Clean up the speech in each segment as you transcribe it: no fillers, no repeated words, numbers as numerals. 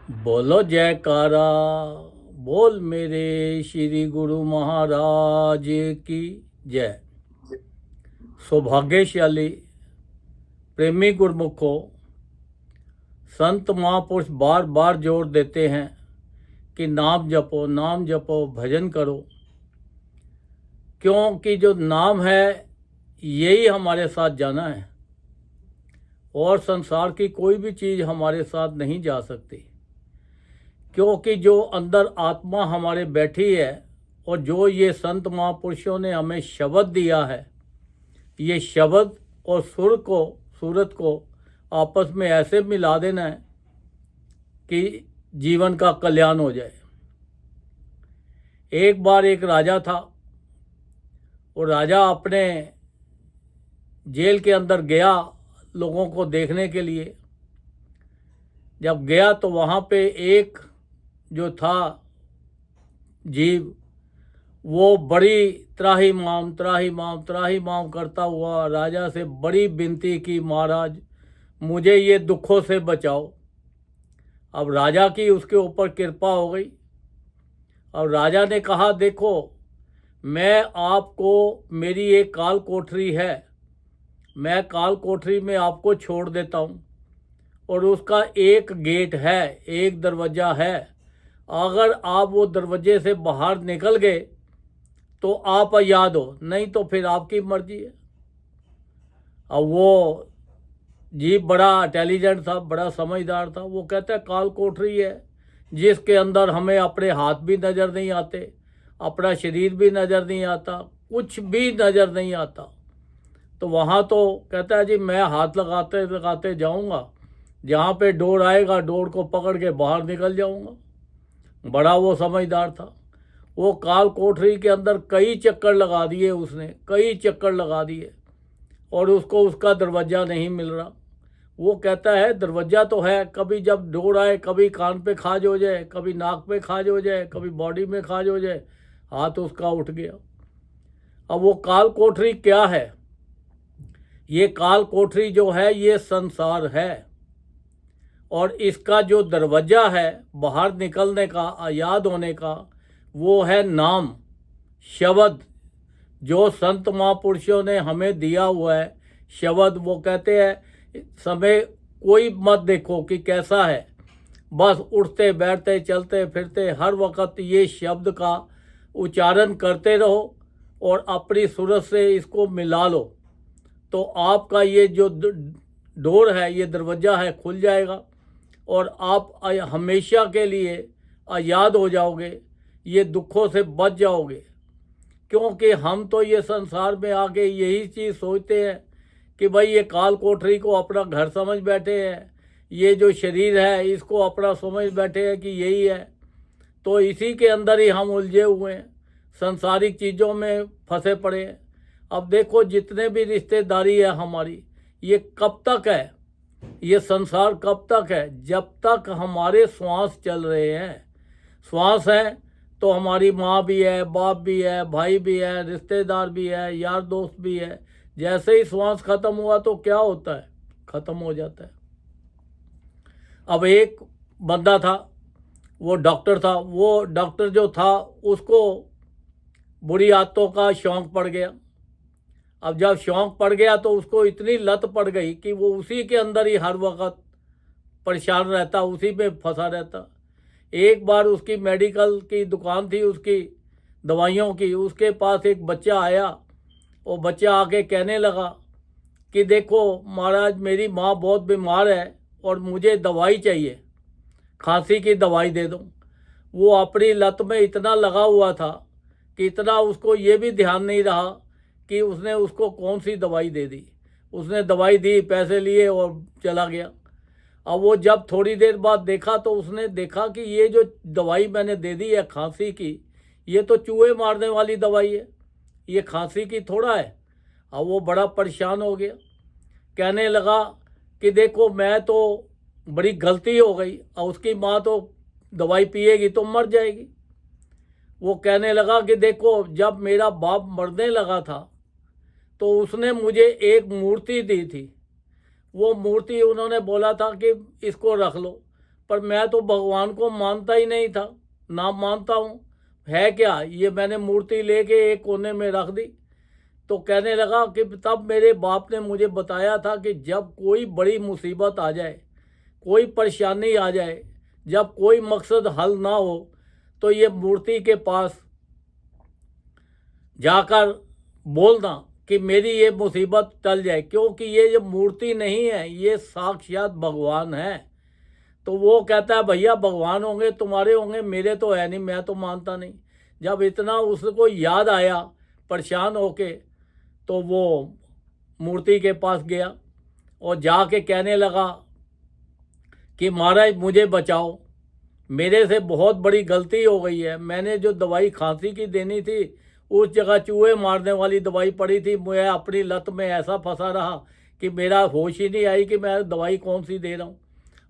बोलो जयकारा। बोल मेरे श्री गुरु महाराज की जय। सौभाग्यशाली प्रेमी गुरमुखों, संत महापुरुष बार बार जोर देते हैं कि नाम जपो भजन करो, क्योंकि जो नाम है यही हमारे साथ जाना है और संसार की कोई भी चीज़ हमारे साथ नहीं जा सकती, क्योंकि जो अंदर आत्मा हमारे बैठी है और जो ये संत महापुरुषों ने हमें शब्द दिया है, ये शब्द और सूरत को आपस में ऐसे मिला देना है कि जीवन का कल्याण हो जाए। एक बार एक राजा था और राजा अपने जेल के अंदर गया लोगों को देखने के लिए। जब गया तो वहाँ पे एक जो था जीव, वो बड़ी त्राही माम करता हुआ राजा से बड़ी विनती की, महाराज मुझे ये दुखों से बचाओ। अब राजा की उसके ऊपर कृपा हो गई। अब राजा ने कहा, देखो मैं आपको, मेरी एक काल कोठरी है, मैं काल कोठरी में आपको छोड़ देता हूँ और उसका एक गेट है, एक दरवाज़ा है। अगर आप वो दरवाजे से बाहर निकल गए तो आप आज़ाद हो, नहीं तो फिर आपकी मर्जी है। अब वो जीव बड़ा इंटेलिजेंट था, बड़ा समझदार था। वो कहता है काल कोठरी है जिसके अंदर हमें अपने हाथ भी नज़र नहीं आते, अपना शरीर भी नज़र नहीं आता, कुछ भी नज़र नहीं आता। तो वहाँ तो कहता है जी मैं हाथ लगाते लगाते जाऊँगा, जहाँ पे डोर आएगा डोर को पकड़ के बाहर निकल जाऊँगा। बड़ा वो समझदार था। वो काल कोठरी के अंदर कई चक्कर लगा दिए उसने, कई चक्कर लगा दिए और उसको उसका दरवाज़ा नहीं मिल रहा। वो कहता है दरवाज़ा तो है, कभी जब डोर आए कभी कान पे खाज हो जाए, कभी नाक पे खाज हो जाए, कभी बॉडी में खाज हो जाए, हाथ उसका उठ गया। अब वो काल कोठरी क्या है? ये काल कोठरी जो है ये संसार है और इसका जो दरवाज़ा है बाहर निकलने का, आज़ाद होने का, वो है नाम, शब्द, जो संत महापुरुषों ने हमें दिया हुआ है शब्द। वो कहते हैं समय कोई मत देखो कि कैसा है, बस उठते बैठते चलते फिरते हर वक्त ये शब्द का उच्चारण करते रहो और अपनी सूरत से इसको मिला लो, तो आपका ये जो डोर है, ये दरवाज़ा है, खुल जाएगा और आप हमेशा के लिए आज़ाद हो जाओगे, ये दुखों से बच जाओगे। क्योंकि हम तो ये संसार में आके यही चीज़ सोचते हैं कि भाई ये काल कोठरी को अपना घर समझ बैठे हैं, ये जो शरीर है इसको अपना समझ बैठे हैं कि यही है। तो इसी के अंदर ही हम उलझे हुए हैं, संसारिक चीज़ों में फंसे पड़े हैं। अब देखो जितने भी रिश्तेदारी है हमारी, ये कब तक है, ये संसार कब तक है? जब तक हमारे श्वास चल रहे हैं। श्वास है तो हमारी माँ भी है, बाप भी है, भाई भी है, रिश्तेदार भी है, यार दोस्त भी है। जैसे ही श्वास खत्म हुआ तो क्या होता है? खत्म हो जाता है। अब एक बंदा था, वो डॉक्टर था। वो डॉक्टर जो था उसको बुरी आदतों का शौक़ पड़ गया। अब जब शौक़ पड़ गया तो उसको इतनी लत पड़ गई कि वो उसी के अंदर ही हर वक्त परेशान रहता, उसी में फंसा रहता। एक बार उसकी मेडिकल की दुकान थी, उसकी दवाइयों की, उसके पास एक बच्चा आया। वो बच्चा आके कहने लगा कि देखो महाराज मेरी माँ बहुत बीमार है और मुझे दवाई चाहिए, खांसी की दवाई दे दो। वो अपनी लत में इतना लगा हुआ था कि इतना उसको ये भी ध्यान नहीं रहा कि उसने उसको कौन सी दवाई दे दी। उसने दवाई दी, पैसे लिए और चला गया। अब वो जब थोड़ी देर बाद देखा तो उसने देखा कि ये जो दवाई मैंने दे दी है खांसी की, ये तो चूहे मारने वाली दवाई है, ये खांसी की थोड़ा है। अब वो बड़ा परेशान हो गया, कहने लगा कि देखो मैं तो बड़ी गलती हो गई और उसकी माँ तो दवाई पिएगी तो मर जाएगी। वो कहने लगा कि देखो जब मेरा बाप मरने लगा था तो उसने मुझे एक मूर्ति दी थी, वो मूर्ति उन्होंने बोला था कि इसको रख लो, पर मैं तो भगवान को मानता ही नहीं था, ना मानता हूँ। है क्या ये, मैंने मूर्ति लेके एक कोने में रख दी। तो कहने लगा कि तब मेरे बाप ने मुझे बताया था कि जब कोई बड़ी मुसीबत आ जाए, कोई परेशानी आ जाए, जब कोई मकसद हल ना हो, तो ये मूर्ति के पास जाकर बोलना कि मेरी ये मुसीबत टल जाए, क्योंकि ये जो मूर्ति नहीं है, ये साक्षात भगवान है। तो वो कहता है भैया भगवान होंगे, तुम्हारे होंगे, मेरे तो है नहीं, मैं तो मानता नहीं। जब इतना उसको याद आया परेशान होके, तो वो मूर्ति के पास गया और जाके कहने लगा कि महाराज मुझे बचाओ, मेरे से बहुत बड़ी गलती हो गई है। मैंने जो दवाई खांसी की देनी थी, उस जगह चूहे मारने वाली दवाई पड़ी थी। मैं अपनी लत में ऐसा फंसा रहा कि मेरा होश ही नहीं आई कि मैं दवाई कौन सी दे रहा हूँ।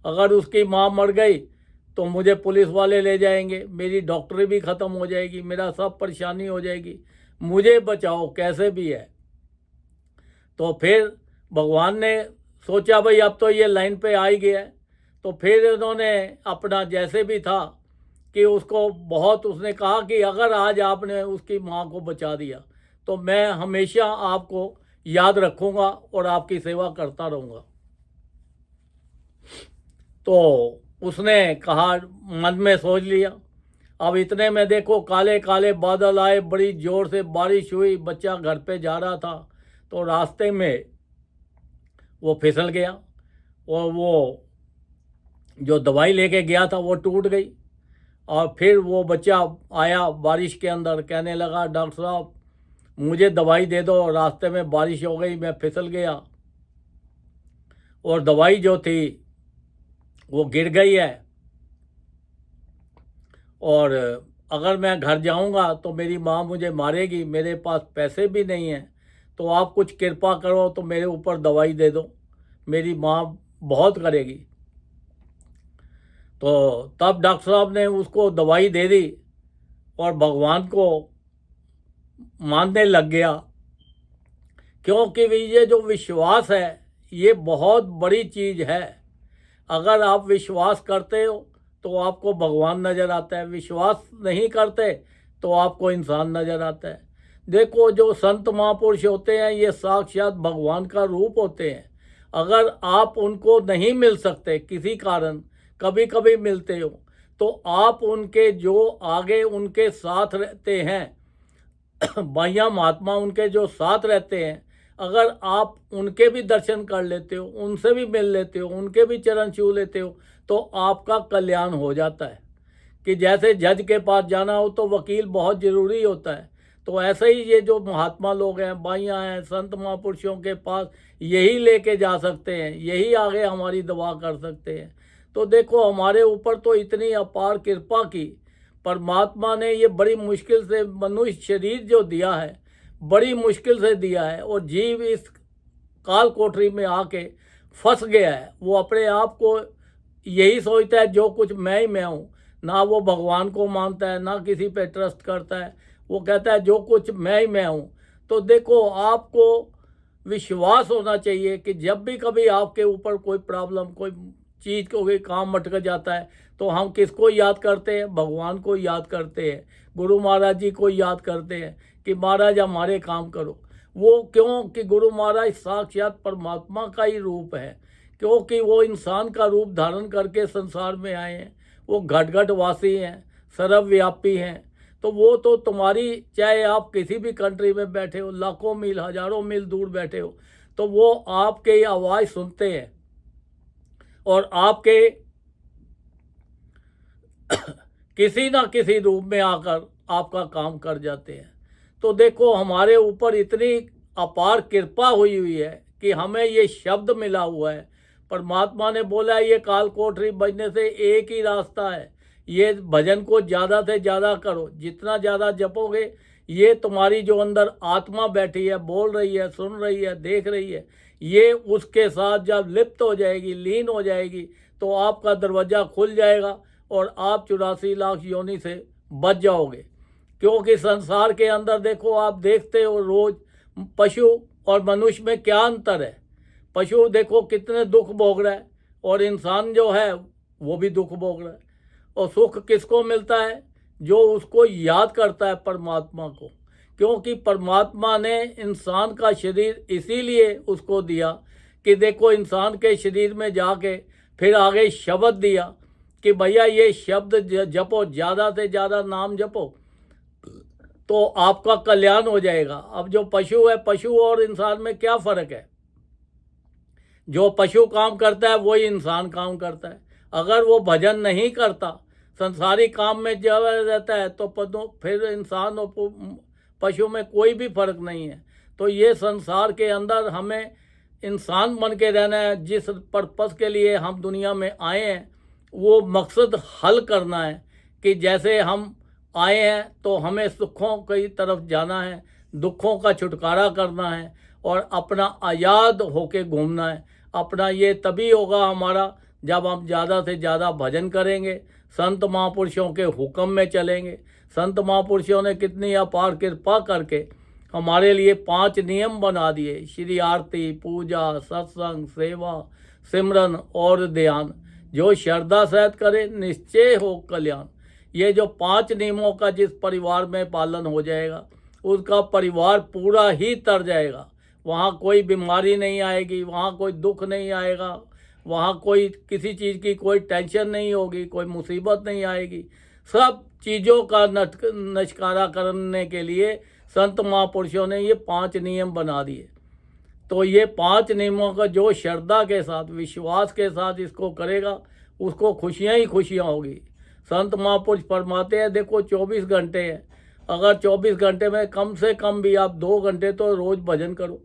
अगर उसकी माँ मर गई तो मुझे पुलिस वाले ले जाएंगे, मेरी डॉक्टरी भी ख़त्म हो जाएगी, मेरा सब परेशानी हो जाएगी, मुझे बचाओ कैसे भी है। तो फिर भगवान ने सोचा भाई अब तो ये लाइन पे आ ही गया है। तो फिर उन्होंने अपना जैसे भी था कि उसको बहुत, उसने कहा कि अगर आज आपने उसकी माँ को बचा दिया तो मैं हमेशा आपको याद रखूँगा और आपकी सेवा करता रहूँगा। तो उसने कहा, मन में सोच लिया। अब इतने में देखो काले काले बादल आए, बड़ी ज़ोर से बारिश हुई, बच्चा घर पे जा रहा था तो रास्ते में वो फिसल गया और वो जो दवाई लेके गया था वो टूट गई। और फिर वो बच्चा आया बारिश के अंदर, कहने लगा डॉक्टर साहब मुझे दवाई दे दो, रास्ते में बारिश हो गई, मैं फिसल गया और दवाई जो थी वो गिर गई है, और अगर मैं घर जाऊंगा तो मेरी माँ मुझे मारेगी, मेरे पास पैसे भी नहीं हैं, तो आप कुछ कृपा करो तो मेरे ऊपर दवाई दे दो, मेरी माँ बहुत करेगी। तो तब डॉक्टर साहब ने उसको दवाई दे दी और भगवान को मानने लग गया, क्योंकि ये जो विश्वास है ये बहुत बड़ी चीज़ है। अगर आप विश्वास करते हो तो आपको भगवान नज़र आता है, विश्वास नहीं करते तो आपको इंसान नज़र आता है। देखो जो संत महापुरुष होते हैं ये साक्षात भगवान का रूप होते हैं। अगर आप उनको नहीं मिल सकते किसी कारण, कभी कभी मिलते हो, तो आप उनके जो आगे उनके साथ रहते हैं बाह्या महात्मा उनके जो साथ रहते हैं, अगर आप उनके भी दर्शन कर लेते हो, उनसे भी मिल लेते हो, उनके भी चरण छू लेते हो, तो आपका कल्याण हो जाता है। कि जैसे जज के पास जाना हो तो वकील बहुत ज़रूरी होता है, तो ऐसे ही ये जो महात्मा लोग हैं, बाइयाँ हैं, संत महापुरुषों के पास यही लेके जा सकते हैं, यही आगे हमारी दवा कर सकते हैं। तो देखो हमारे ऊपर तो इतनी अपार कृपा की, परमात्मा ने ये बड़ी मुश्किल से मनुष्य शरीर जो दिया है, बड़ी मुश्किल से दिया है, और जीव इस काल कोठरी में आके फंस गया है। वो अपने आप को यही सोचता है जो कुछ मैं ही मैं हूँ, ना वो भगवान को मानता है, ना किसी पे ट्रस्ट करता है, वो कहता है जो कुछ मैं ही मैं हूँ। तो देखो आपको विश्वास होना चाहिए कि जब भी कभी आपके ऊपर कोई प्रॉब्लम, कोई चीज़ को कोई काम अटक जाता है, तो हम किसको याद करते हैं? भगवान को याद करते हैं, गुरु महाराज जी को याद करते हैं कि महाराज हमारे काम करो। वो क्यों कि गुरु महाराज साक्षात परमात्मा का ही रूप है, क्योंकि वो इंसान का रूप धारण करके संसार में आए हैं। वो घट घट वासी हैं, सर्वव्यापी हैं। तो वो तो तुम्हारी, चाहे आप किसी भी कंट्री में बैठे हो, लाखों मील हजारों मील दूर बैठे हो, तो वो आपके आवाज़ सुनते हैं और आपके किसी ना किसी रूप में आकर आपका काम कर जाते हैं। तो देखो हमारे ऊपर इतनी अपार कृपा हुई है कि हमें ये शब्द मिला हुआ है। परमात्मा ने बोला ये काल कोठरी बजने से एक ही रास्ता है, ये भजन को ज़्यादा से ज़्यादा करो, जितना ज़्यादा जपोगे, ये तुम्हारी जो अंदर आत्मा बैठी है, बोल रही है, सुन रही है, देख रही है, ये उसके साथ जब लिप्त हो जाएगी, लीन हो जाएगी, तो आपका दरवाज़ा खुल जाएगा और आप 84 लाख योनि से बच जाओगे। क्योंकि संसार के अंदर देखो, आप देखते हो रोज़ पशु और मनुष्य में क्या अंतर है। पशु देखो कितने दुख भोग रहा है, और इंसान जो है वो भी दुख भोग रहा है। और सुख किसको मिलता है? जो उसको याद करता है परमात्मा को, क्योंकि परमात्मा ने इंसान का शरीर इसीलिए उसको दिया कि देखो इंसान के शरीर में जाके फिर आगे शब्द दिया कि भैया ये शब्द जपो, ज़्यादा से ज़्यादा नाम जपो तो आपका कल्याण हो जाएगा। अब जो पशु है, पशु और इंसान में क्या फ़र्क है? जो पशु काम करता है वही इंसान काम करता है। अगर वो भजन नहीं करता, संसारी काम में जब रहता है, तो फिर इंसान और पशु में कोई भी फर्क नहीं है। तो ये संसार के अंदर हमें इंसान बन के रहना है। जिस पर्पस के लिए हम दुनिया में आए हैं वो मकसद हल करना है कि जैसे हम आए हैं तो हमें सुखों की तरफ जाना है, दुखों का छुटकारा करना है और अपना आज़ाद होके घूमना है। अपना ये तभी होगा हमारा जब हम ज़्यादा से ज़्यादा भजन करेंगे, संत महापुरुषों के हुक्म में चलेंगे। संत महापुरुषों ने कितनी अपार कृपा करके हमारे लिए 5 नियम बना दिए, श्री आरती, पूजा, सत्संग, सेवा, सिमरन और ध्यान। जो श्रद्धा सहित करे निश्चय हो कल्याण। ये जो 5 नियमों का जिस परिवार में पालन हो जाएगा उसका परिवार पूरा ही तर जाएगा। वहाँ कोई बीमारी नहीं आएगी, वहाँ कोई दुख नहीं आएगा, वहाँ कोई किसी चीज़ की कोई टेंशन नहीं होगी, कोई मुसीबत नहीं आएगी। सब चीज़ों का निष्कारा करने के लिए संत महापुरुषों ने ये 5 नियम बना दिए। तो ये 5 नियमों का जो श्रद्धा के साथ, विश्वास के साथ इसको करेगा उसको खुशियाँ ही खुशियाँ होगी। संत महापुरुष फरमाते हैं देखो 24 घंटे हैं, अगर 24 घंटे में कम से कम भी आप 2 घंटे तो रोज़ भजन करो।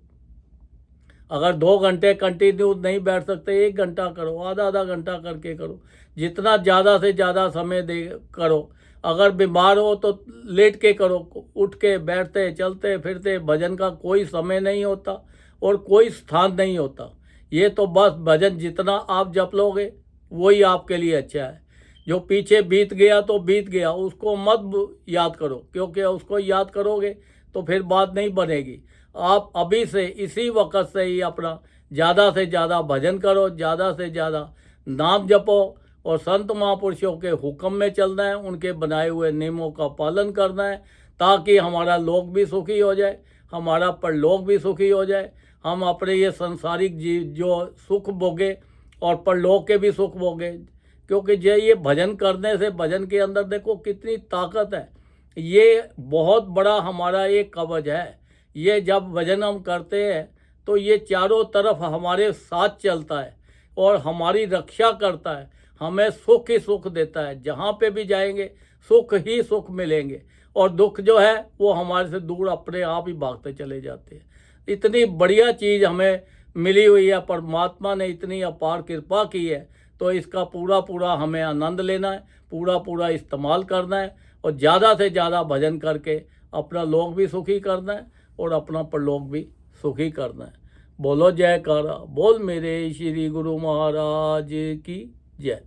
अगर 2 घंटे कंटिन्यू नहीं बैठ सकते, 1 घंटा करो, आधा घंटा करके करो, जितना ज़्यादा से ज़्यादा समय दे करो। अगर बीमार हो तो लेट के करो, उठ के बैठते चलते फिरते, भजन का कोई समय नहीं होता और कोई स्थान नहीं होता। ये तो बस भजन जितना आप जप लोगे वही आपके लिए अच्छा है। जो पीछे बीत गया तो बीत गया, उसको मत याद करो, क्योंकि उसको याद करोगे तो फिर बात नहीं बनेगी। आप अभी से इसी वक्त से ही अपना ज़्यादा से ज़्यादा भजन करो, ज़्यादा से ज़्यादा नाम जपो और संत महापुरुषों के हुक्म में चलना है, उनके बनाए हुए नियमों का पालन करना है, ताकि हमारा लोक भी सुखी हो जाए, हमारा परलोक भी सुखी हो जाए। हम अपने ये संसारिक जो सुख भोगे और परलोक के भी सुख भोगे। क्योंकि ये भजन करने से, भजन के अंदर देखो कितनी ताकत है। ये बहुत बड़ा हमारा एक कवच है। ये जब भजन हम करते हैं तो ये चारों तरफ हमारे साथ चलता है और हमारी रक्षा करता है, हमें सुख ही सुख देता है। जहाँ पे भी जाएंगे सुख ही सुख मिलेंगे और दुख जो है वो हमारे से दूर अपने आप ही भागते चले जाते हैं। इतनी बढ़िया चीज़ हमें मिली हुई है, परमात्मा ने इतनी अपार कृपा की है, तो इसका पूरा हमें आनंद लेना है, पूरा इस्तेमाल करना है और ज़्यादा से ज़्यादा भजन करके अपना लोक भी सुखी करना है और अपना परलोक भी सुखी करना है। बोलो जयकारा, बोल मेरे श्री गुरु महाराज की जय।